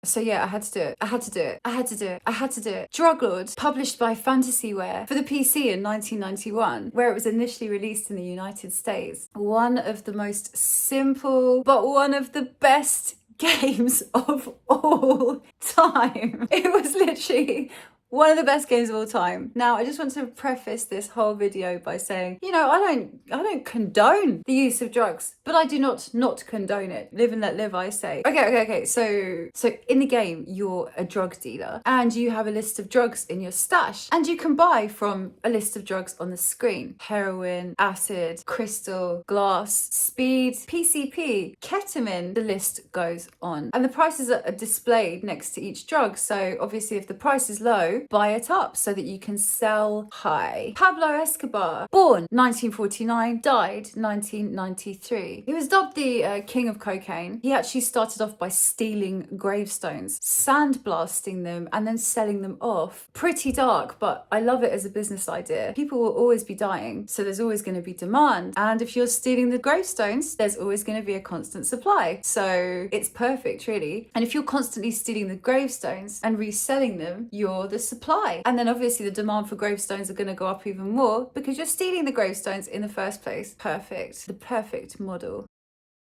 So yeah, I had to do it. I had to do it. I had to do it. I had to do it. Drug Lord, published by Fantasyware for the PC in 1991, where it was initially released in the United States. One of the most simple, but one of the best games of all time. It was literally one of the best games of all time. Now, I just want to preface this whole video by saying, you know, I don't condone the use of drugs, but I do not condone it. Live and let live, I say. Okay. So in the game, you're a drug dealer and you have a list of drugs in your stash, and you can buy from a list of drugs on the screen: heroin, acid, crystal, glass, speed, PCP, ketamine. The list goes on, and the prices are displayed next to each drug. So obviously, if the price is low, buy it up so that you can sell high. Pablo Escobar, born 1949, died 1993. He was dubbed the king of cocaine. He actually started off by stealing gravestones, sandblasting them, and then selling them off. Pretty dark, but I love it as a business idea. People will always be dying, so there's always going to be demand. And if you're stealing the gravestones, there's always going to be a constant supply. So it's perfect, really. And if you're constantly stealing the gravestones and reselling them, you're the supply. And then obviously the demand for gravestones are going to go up even more because you're stealing the gravestones in the first place. Perfect. The perfect model.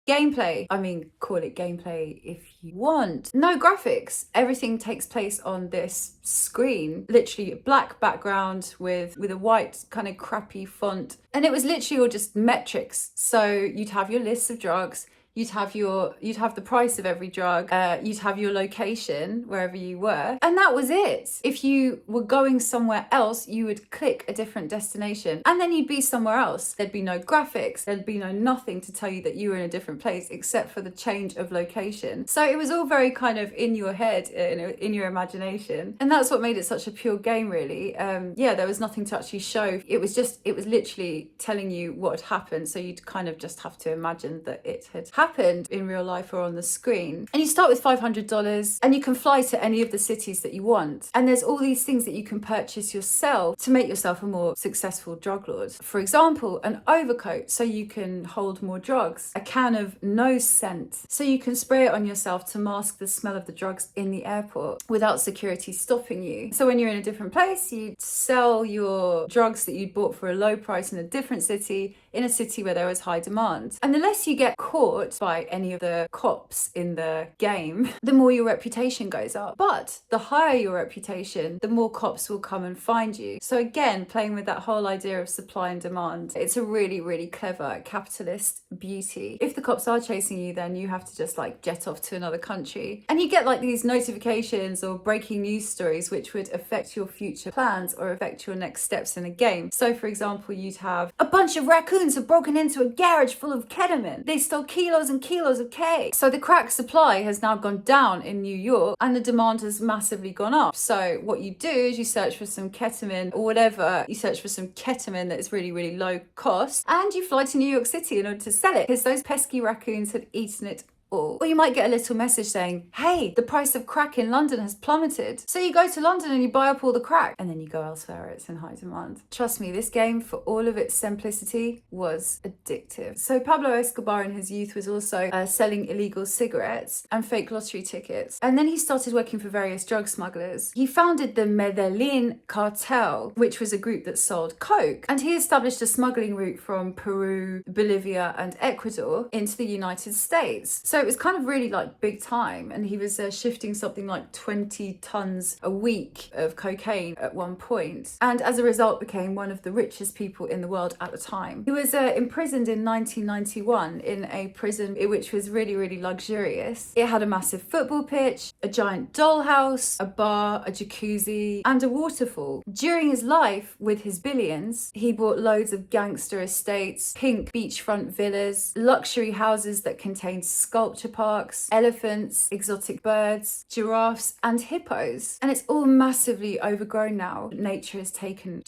Gameplay. I mean, call it gameplay if you want. No graphics. Everything takes place on this screen. Literally a black background with a white kind of crappy font. And it was literally all just metrics. So you'd have your lists of drugs. You'd have the price of every drug, you'd have your location wherever you were, and that was it. If you were going somewhere else, you would click a different destination and then you'd be somewhere else. There'd be no graphics, there'd be nothing to tell you that you were in a different place except for the change of location. So it was all very kind of in your head, in your imagination, and that's what made it such a pure game, really. Yeah, there was nothing to actually show. It was literally telling you what had happened, so you'd kind of just have to imagine that it had happened in real life or on the screen. And you start with $500 and you can fly to any of the cities that you want. And there's all these things that you can purchase yourself to make yourself a more successful drug lord. For example, an overcoat so you can hold more drugs, a can of nose scent so you can spray it on yourself to mask the smell of the drugs in the airport without security stopping you. So when you're in a different place, you sell your drugs that you'd bought for a low price in a different city, in a city where there was high demand. And the less you get caught by any of the cops in the game, the more your reputation goes up. But the higher your reputation, the more cops will come and find you. So again, playing with that whole idea of supply and demand, it's a really, really clever capitalist beauty. If the cops are chasing you, then you have to just jet off to another country. And you get these notifications or breaking news stories which would affect your future plans or affect your next steps in a game. So for example, you'd have a bunch of raccoons have broken into a garage full of ketamine. They stole kilos and kilos of K. So the crack supply has now gone down in New York and the demand has massively gone up. So what you do is you search for some ketamine or whatever. You search for some ketamine that is really, really low cost and you fly to New York City in order to sell it because those pesky raccoons had eaten it all. Or you might get a little message saying, hey, the price of crack in London has plummeted. So you go to London and you buy up all the crack and then you go elsewhere where it's in high demand. Trust me, this game, for all of its simplicity, was addictive. So Pablo Escobar in his youth was also selling illegal cigarettes and fake lottery tickets. And then he started working for various drug smugglers. He founded the Medellin cartel, which was a group that sold coke. And he established a smuggling route from Peru, Bolivia, and Ecuador into the United States. So it was kind of really big time, and he was shifting something like 20 tons a week of cocaine at one point, and as a result became one of the richest people in the world at the time. He was imprisoned in 1991 in a prison which was really, really luxurious. It had a massive football pitch, a giant dollhouse, a bar, a jacuzzi, and a waterfall. During his life, with his billions, he bought loads of gangster estates, pink beachfront villas, luxury houses that contained sculpture parks, elephants, exotic birds, giraffes, and hippos. And it's all massively overgrown now. Nature has taken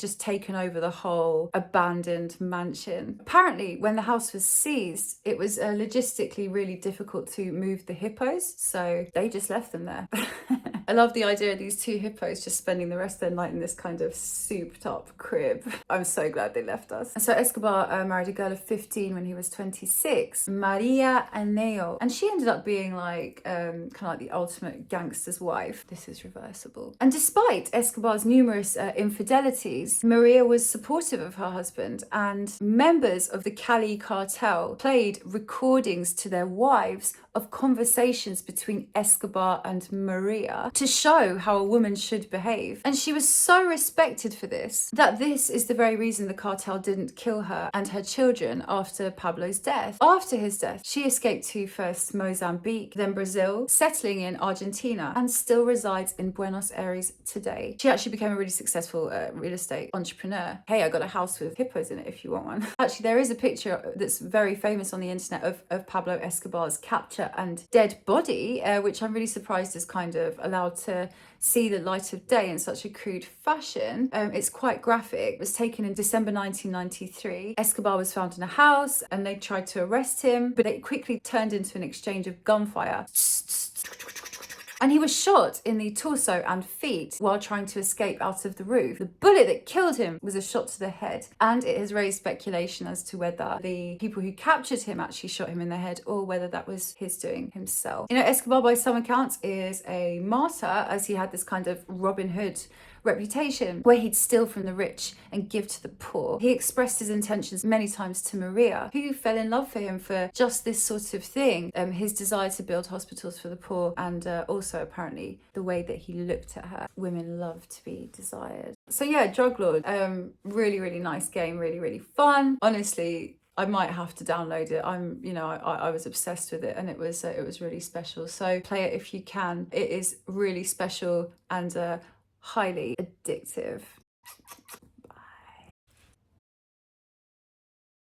over the whole abandoned mansion. Apparently, when the house was seized, it was logistically really difficult to move the hippos, so they just left them there. I love the idea of these two hippos just spending the rest of their night in this kind of souped up crib. I'm so glad they left us. And so Escobar married a girl of 15 when he was 26, Maria Aneo, and she ended up being like kind of like the ultimate gangster's wife. This is reversible. And despite Escobar's numerous infidelities, Maria was supportive of her husband, and members of the Cali cartel played recordings to their wives of conversations between Escobar and Maria to show how a woman should behave. And she was so respected for this that this is the very reason the cartel didn't kill her and her children after Pablo's death. After his death, she escaped to first Mozambique, then Brazil, settling in Argentina, and still resides in Buenos Aires today. She actually became a really successful real estate entrepreneur. Hey, I got a house with hippos in it if you want one. Actually, there is a picture that's very famous on the internet of Pablo Escobar's capture and dead body, which I'm really surprised is kind of allowed to see the light of day in such a crude fashion. It's quite graphic. It was taken in December 1993. Escobar was found in a house and they tried to arrest him, but it quickly turned into an exchange of gunfire. And he was shot in the torso and feet while trying to escape out of the roof. The bullet that killed him was a shot to the head, and it has raised speculation as to whether the people who captured him actually shot him in the head or whether that was his doing himself. You know, Escobar, by some accounts, is a martyr, as he had this kind of Robin Hood reputation where he'd steal from the rich and give to the poor. He expressed his intentions many times to Maria, who fell in love for him for just this sort of thing, his desire to build hospitals for the poor, and also apparently the way that he looked at her. Women love to be desired. So yeah, Drug Lord, really, really nice game, really, really fun. Honestly, I might have to download it. I was obsessed with it, and it was really special. So play it if you can. It is really special and highly addictive.